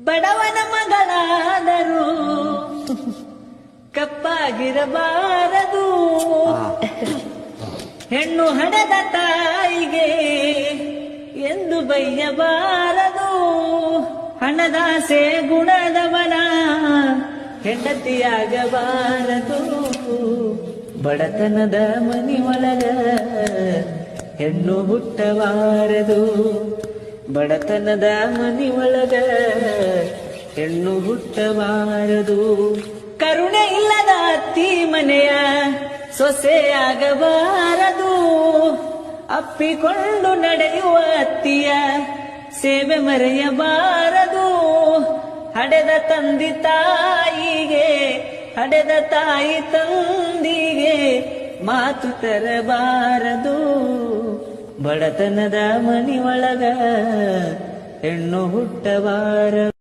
ಬಡವನ ಮಗಳಾದರೂ ಕಪ್ಪಾಗಿರಬಾರದು. ಹೆಣ್ಣು ಹಡೆದ ತಾಯಿಗೆ ಎಂದು ಬೈಯಬಾರದು. ಹಣದಾಸೆ ಗುಣದವನ ಹೆಂಡತಿಯಾಗಬಾರದು. ಬಡತನದ ಮನಿಯೊಳಗ ಹೆಣ್ಣು ಹುಟ್ಟಬಾರದು. ಬಡತನದ ಮನಿಯೊಳಗ ಹೆಣ್ಣು ಹುಟ್ಟಬಾರದು. ಕರುಣೆ ಇಲ್ಲದ ಅತ್ತಿ ಮನೆಯ ಸೊಸೆಯಾಗಬಾರದು. ಅಪ್ಪಿಕೊಂಡು ನಡೆಯುವ ಅತ್ತಿಯ ಸೇವೆ ಮರೆಯಬಾರದು. ಹಡೆದ ತಂದಿ ತಾಯಿಗೆ ಹಡೆದ ತಾಯಿ ತಂದಿಗೆ ಮಾತು ತರಬಾರದು. ಬಡತನದ ಮನಿಯೊಳಗ ಹೆಣ್ಣು ಹುಟ್ಟಬಾರದು.